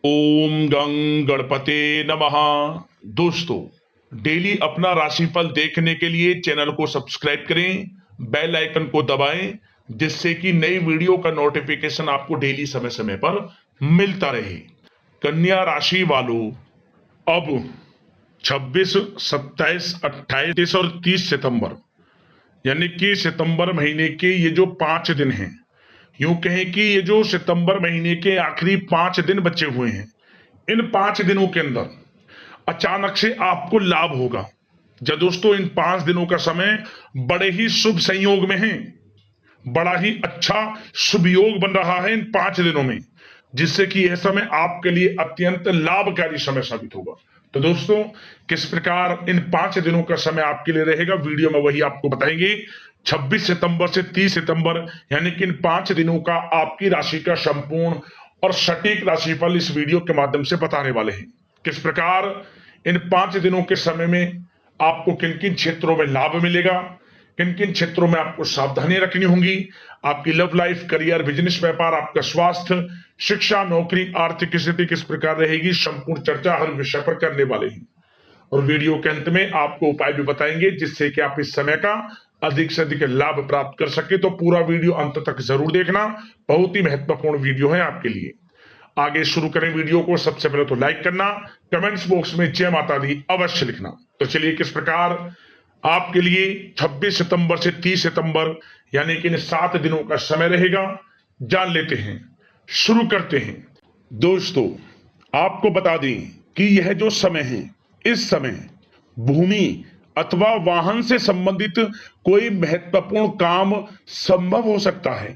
ओम गं गणपते नमः। दोस्तों, डेली अपना राशिफल देखने के लिए चैनल को सब्सक्राइब करें, बेल आइकन को दबाएं, जिससे कि नई वीडियो का नोटिफिकेशन आपको डेली समय समय पर मिलता रहे। कन्या राशि वालों, अब 26, 27, 28 और 30 सितंबर यानी कि सितंबर महीने के ये जो 5 दिन हैं, यूं कहें कि ये जो सितंबर महीने के आखिरी 5 दिन बचे हुए हैं, इन 5 दिनों के अंदर अचानक से आपको लाभ होगा। जब दोस्तों इन 5 दिनों का समय बड़े ही शुभ संयोग में है, बड़ा ही अच्छा शुभ योग बन रहा है इन 5 दिनों में, जिससे कि यह समय आपके लिए अत्यंत लाभकारी समय साबित होगा। तो दोस्तों, किस प्रकार इन 5 दिनों का समय आपके लिए रहेगा, वीडियो में वही आपको बताएंगे। 26 सितंबर से 30 सितंबर यानी कि इन 5 दिनों का आपकी राशि का संपूर्ण और सटीक राशिफल इस वीडियो के माध्यम से बताने वाले हैं। किस प्रकार इन 5 दिनों के समय में आपको किन किन क्षेत्रों में लाभ मिलेगा, किन किन क्षेत्रों में आपको सावधानी रखनी होगी, आपकी लव लाइफ, करियर, बिजनेस, व्यापार, आपका स्वास्थ्य, शिक्षा, नौकरी, आर्थिक स्थिति किस प्रकार रहेगी, संपूर्ण चर्चा हर विषय पर करने वाले हैं। और वीडियो के अंत में आपको उपाय भी बताएंगे, जिससे कि आप इस समय का अधिक से अधिक लाभ प्राप्त कर सके। तो पूरा वीडियो अंत तक जरूर देखना, बहुत ही महत्वपूर्ण वीडियो है आपके लिए। आगे शुरू करें वीडियो को। सबसे पहले तो लाइक करना, कमेंट्स बॉक्स में जय माता दी अवश्य लिखना। तो चलिए, किस प्रकार आपके लिए 26 सितंबर से 30 सितंबर यानी कि इन 7 दिनों का समय रहेगा, जान लेते हैं, शुरू करते हैं। दोस्तों, आपको बता दें कि यह जो समय है, इस समय भूमि अथवा वाहन से संबंधित कोई महत्वपूर्ण काम संभव हो सकता है।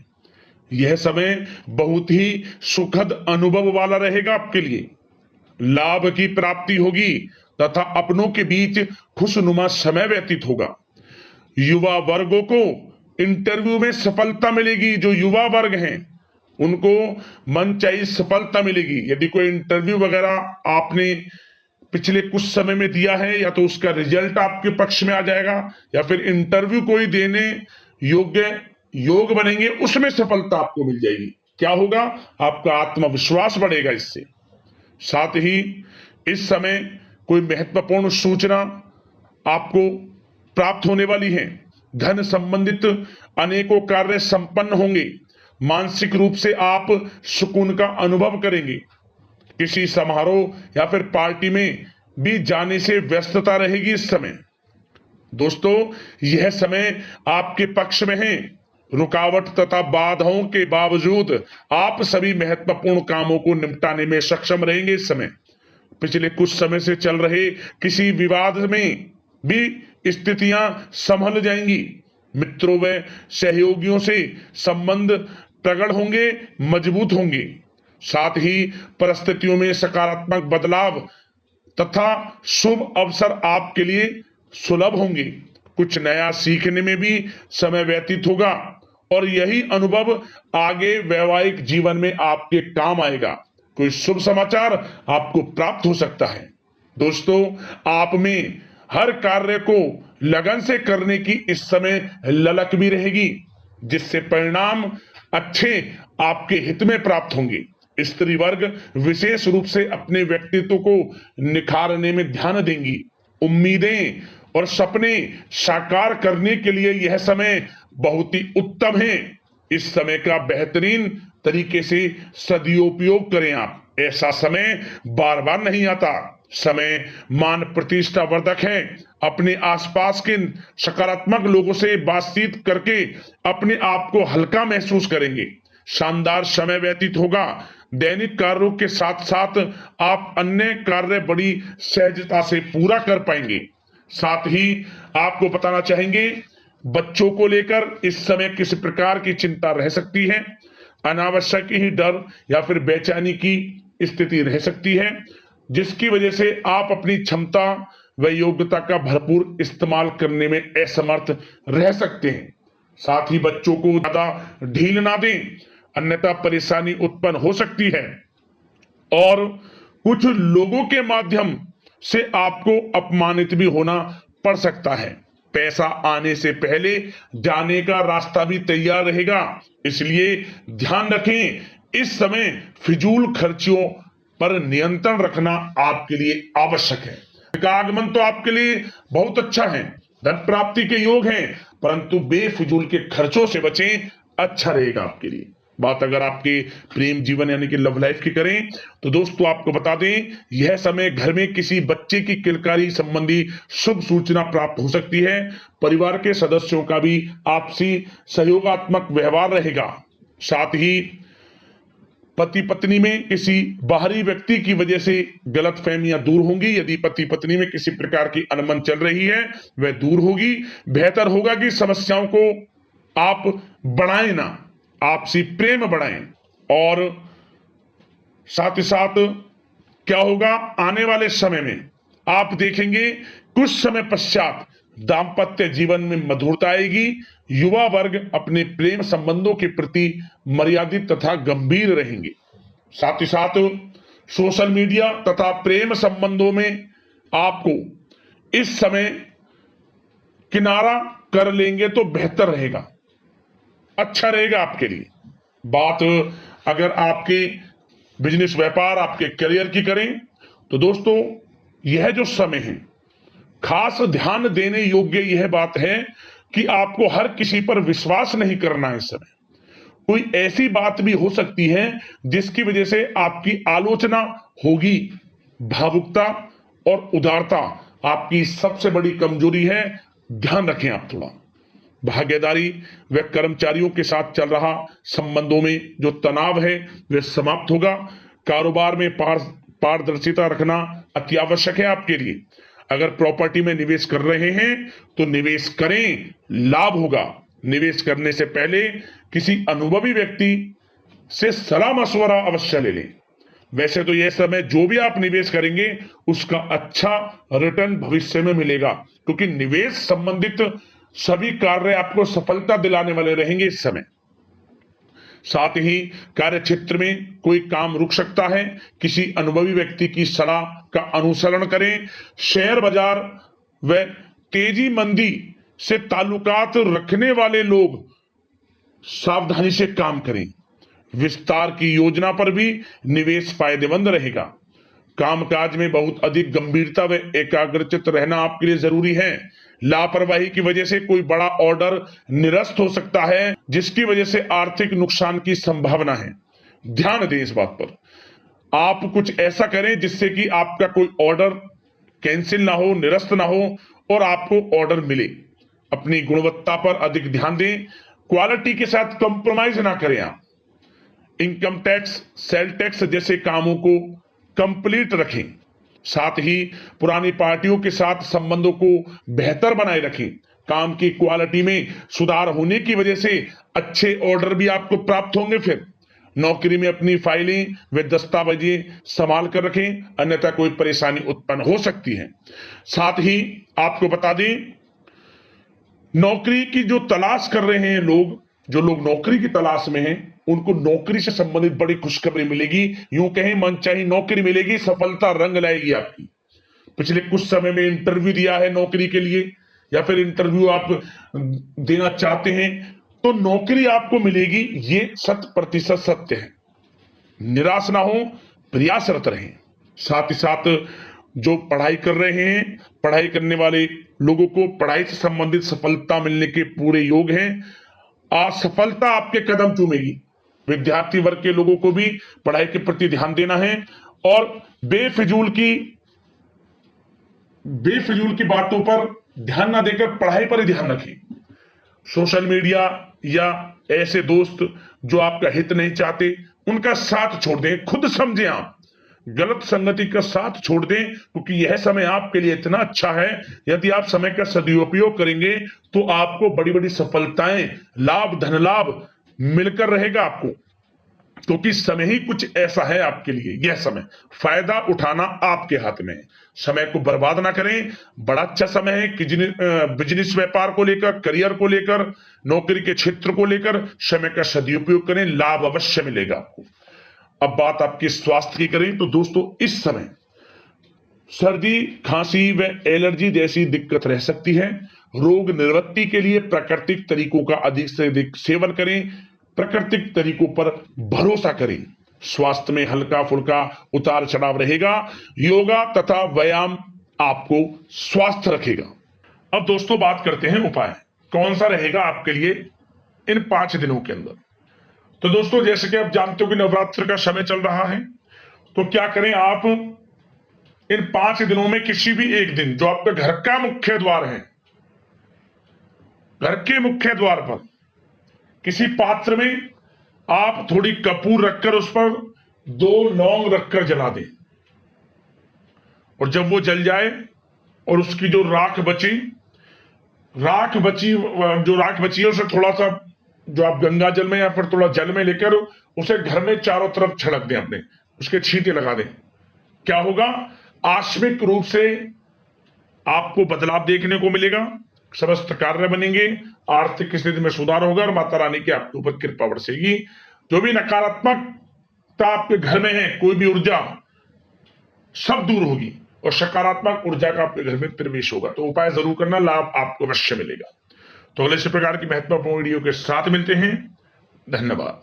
यह समय बहुत ही सुखद अनुभव वाला रहेगा आपके लिए। लाभ की प्राप्ति होगी तथा अपनों के बीच खुशनुमा समय व्यतीत होगा। युवा वर्गों को इंटरव्यू में सफलता मिलेगी। जो युवा वर्ग हैं उनको मनचाही सफलता मिलेगी। यदि कोई इंटरव्यू वगैरह आपने पिछले कुछ समय में दिया है, या तो उसका रिजल्ट आपके पक्ष में आ जाएगा, या फिर इंटरव्यू कोई देने योग्य योग बनेंगे, उसमें सफलता आपको मिल जाएगी। क्या होगा? आपका आत्मविश्वास बढ़ेगा इससे। साथ ही इस समय कोई महत्वपूर्ण सूचना आपको प्राप्त होने वाली है। धन संबंधित अनेकों कार्य संपन्न होंगे। मानसिक रूप से आप सुकून का अनुभव करेंगे। किसी समारोह या फिर पार्टी में भी जाने से व्यस्तता रहेगी इस समय। दोस्तों, यह समय आपके पक्ष में है। रुकावट तथा बाधाओं के बावजूद आप सभी महत्वपूर्ण कामों को निपटाने में सक्षम रहेंगे इस समय। पिछले कुछ समय से चल रहे किसी विवाद में भी स्थितियां संभल जाएंगी। मित्रों व सहयोगियों से संबंध प्रगाढ़ होंगे, मजबूत होंगे। साथ ही परिस्थितियों में सकारात्मक बदलाव तथा शुभ अवसर आपके लिए सुलभ होंगे। कुछ नया सीखने में भी समय व्यतीत होगा और यही अनुभव आगे वैवाहिक जीवन में आपके काम आएगा। कोई शुभ समाचार आपको प्राप्त हो सकता है। दोस्तों, आप में हर कार्य को लगन से करने की इस समय ललक भी रहेगी, जिससे परिणाम अच्छे आपके हित में प्राप्त होंगे। स्त्री वर्ग विशेष रूप से अपने व्यक्तित्व को निखारने में ध्यान देंगी। उम्मीदें और सपने साकार करने के लिए यह समय बहुत ही उत्तम है। इस समय का बेहतरीन तरीके से सदुपयोग करें आप। ऐसा समय बार बार नहीं आता। समय मान प्रतिष्ठा वर्धक है। अपने आसपास के सकारात्मक लोगों से बातचीत करके अपने आप को हल्का महसूस करेंगे। शानदार समय व्यतीत होगा। दैनिक कार्यों के साथ साथ आप अन्य कार्य बड़ी सहजता से पूरा कर पाएंगे। साथ ही आपको बताना चाहेंगे, बच्चों को लेकर इस समय किस प्रकार की चिंता रह सकती है। अनावश्यक ही डर या फिर बेचैनी की स्थिति रह सकती है, जिसकी वजह से आप अपनी क्षमता व योग्यता का भरपूर इस्तेमाल करने में असमर्थ रह सकते हैं। साथ ही बच्चों को ज्यादा ढील ना दें, अन्यथा परेशानी उत्पन्न हो सकती है और कुछ लोगों के माध्यम से आपको अपमानित भी होना पड़ सकता है। पैसा आने से पहले जाने का रास्ता भी तैयार रहेगा, इसलिए ध्यान रखें। इस समय फिजूल खर्चियों पर नियंत्रण रखना आपके लिए आवश्यक है। का आगमन तो आपके लिए बहुत अच्छा है, धन प्राप्ति के योग हैं, परंतु बेफिजूल के खर्चों से बचें, अच्छा रहेगा आपके लिए। बात अगर आपके प्रेम जीवन यानी कि लव लाइफ की करें तो दोस्तों आपको बता दें, यह समय घर में किसी बच्चे की किलकारी संबंधी शुभ सूचना प्राप्त हो सकती है। परिवार के सदस्यों का भी आपसी सहयोगात्मक व्यवहार रहेगा। साथ ही पति पत्नी में किसी बाहरी व्यक्ति की वजह से गलतफहमियां दूर होंगी। यदि पति पत्नी में किसी प्रकार की अनबन चल रही है वह दूर होगी। बेहतर होगा कि समस्याओं को आप बढ़ाएं ना, आपसी प्रेम बढ़ाएं। और साथ ही साथ क्या होगा, आने वाले समय में आप देखेंगे कुछ समय पश्चात दाम्पत्य जीवन में मधुरता आएगी। युवा वर्ग अपने प्रेम संबंधों के प्रति मर्यादित तथा गंभीर रहेंगे। साथ ही साथ सोशल मीडिया तथा प्रेम संबंधों में आपको इस समय किनारा कर लेंगे तो बेहतर रहेगा, अच्छा रहेगा आपके लिए। बात अगर आपके बिजनेस व्यापार आपके करियर की करें तो दोस्तों यह जो समय है खास ध्यान देने योग्य यह बात है कि आपको हर किसी पर विश्वास नहीं करना है। इस समय कोई ऐसी बात भी हो सकती है जिसकी वजह से आपकी आलोचना होगी। भावुकता और उदारता आपकी सबसे बड़ी कमजोरी है, ध्यान रखें आप थोड़ा। भागीदारी व कर्मचारियों के साथ चल रहा संबंधों में जो तनाव है वह समाप्त होगा। कारोबार में पारदर्शिता रखना अति आवश्यक है आपके लिए। अगर प्रॉपर्टी में निवेश कर रहे हैं तो निवेश करें, लाभ होगा। निवेश करने से पहले किसी अनुभवी व्यक्ति से सलाह मशवरा अवश्य ले लें। वैसे तो यह समय जो भी आप निवेश करेंगे उसका अच्छा रिटर्न भविष्य में मिलेगा, क्योंकि निवेश संबंधित सभी कार्य आपको सफलता दिलाने वाले रहेंगे इस समय। साथ ही कार्य क्षेत्र में कोई काम रुक सकता है, किसी अनुभवी व्यक्ति की सलाह का अनुसरण करें। शेयर बाजार व तेजी मंदी से ताल्लुकात रखने वाले लोग सावधानी से काम करें। विस्तार की योजना पर भी निवेश फायदेमंद रहेगा। कामकाज में बहुत अधिक गंभीरता व एकाग्रचित रहना आपके लिए जरूरी है। लापरवाही की वजह से कोई बड़ा ऑर्डर निरस्त हो सकता है, जिसकी वजह से आर्थिक नुकसान की संभावना है। ध्यान दें इस बात पर। आप कुछ ऐसा करें जिससे कि आपका कोई ऑर्डर कैंसिल ना हो, निरस्त ना हो और आपको ऑर्डर मिले। अपनी गुणवत्ता पर अधिक ध्यान दें, क्वालिटी के साथ कंप्रोमाइज ना करें आप। इनकम टैक्स, सेल टैक्स जैसे कामों को कंप्लीट रखें। साथ ही पुरानी पार्टियों के साथ संबंधों को बेहतर बनाए रखें। काम की क्वालिटी में सुधार होने की वजह से अच्छे ऑर्डर भी आपको प्राप्त होंगे। फिर नौकरी में अपनी फाइलें व दस्तावेजें संभाल कर रखें, अन्यथा कोई परेशानी उत्पन्न हो सकती है। साथ ही आपको बता दें, नौकरी की जो तलाश कर रहे हैं लोग, जो लोग नौकरी की तलाश में हैं, उनको नौकरी से संबंधित बड़ी खुशखबरी मिलेगी। यूं कहें मनचाही नौकरी मिलेगी, सफलता रंग लाएगी आपकी। पिछले कुछ समय में इंटरव्यू दिया है नौकरी के लिए या फिर इंटरव्यू आप देना चाहते हैं तो नौकरी आपको मिलेगी, ये 100% सत्य है। निराश ना हो, प्रयासरत रहें। साथ ही साथ जो पढ़ाई कर रहे हैं, पढ़ाई करने वाले लोगों को पढ़ाई से संबंधित सफलता मिलने के पूरे योग हैं। असफलता आपके कदम चूमेगी। विद्यार्थी वर्ग के लोगों को भी पढ़ाई के प्रति ध्यान देना है और बेफिजूल की बातों पर ध्यान ना देकर पढ़ाई पर ही ध्यान रखें। सोशल मीडिया या ऐसे दोस्त जो आपका हित नहीं चाहते उनका साथ छोड़ दें। खुद समझें, आप गलत संगति का साथ छोड़ दें, क्योंकि यह समय आपके लिए इतना अच्छा है। यदि आप समय का सदुपयोग करेंगे तो आपको बड़ी बड़ी सफलताएं, लाभ, धन लाभ मिलकर रहेगा आपको, क्योंकि समय ही कुछ ऐसा है आपके लिए। यह समय फायदा उठाना आपके हाथ में है। समय को बर्बाद ना करें। बड़ा अच्छा समय है कि बिजनेस व्यापार को लेकर, करियर को लेकर, नौकरी के क्षेत्र को लेकर समय का सदुपयोग करें, लाभ अवश्य मिलेगा आपको। अब बात आपके स्वास्थ्य की करें तो दोस्तों इस समय सर्दी, खांसी व एलर्जी जैसी दिक्कत रह सकती है। रोग निवृत्ति के लिए प्राकृतिक तरीकों का अधिक से अधिक सेवन करें। प्राकृतिक तरीकों पर भरोसा करें। स्वास्थ्य में हल्का फुल्का उतार चढ़ाव रहेगा। योगा तथा व्यायाम आपको स्वस्थ रखेगा। अब दोस्तों बात करते हैं उपाय कौन सा रहेगा आपके लिए इन 5 दिनों के अंदर। तो दोस्तों जैसे कि आप जानते हो कि नवरात्र का समय चल रहा है, तो क्या करें आप इन 5 दिनों में किसी भी एक दिन जो आपके घर का मुख्य द्वार है, घर के मुख्य द्वार पर किसी पात्र में आप थोड़ी कपूर रखकर उस पर 2 लौंग रखकर जला दें, और जब वो जल जाए और उसकी जो राख बची है उसे थोड़ा सा जो आप गंगा जल में या फिर थोड़ा जल में लेकर उसे घर में चारों तरफ छिड़क दें, अपने उसके छींटे लगा दें। क्या होगा, आकस्मिक रूप से आपको बदलाव देखने को मिलेगा, समस्त कार्य बनेंगे, आर्थिक स्थिति में सुधार होगा और माता रानी की आपके ऊपर कृपा बरसेगी। जो भी नकारात्मकता आपके घर में है, कोई भी ऊर्जा, सब दूर होगी और सकारात्मक ऊर्जा का आपके घर में प्रवेश होगा। तो उपाय जरूर करना, लाभ आपको अवश्य मिलेगा। तो अगले इसी प्रकार की महत्वपूर्ण वीडियो के साथ मिलते हैं। धन्यवाद।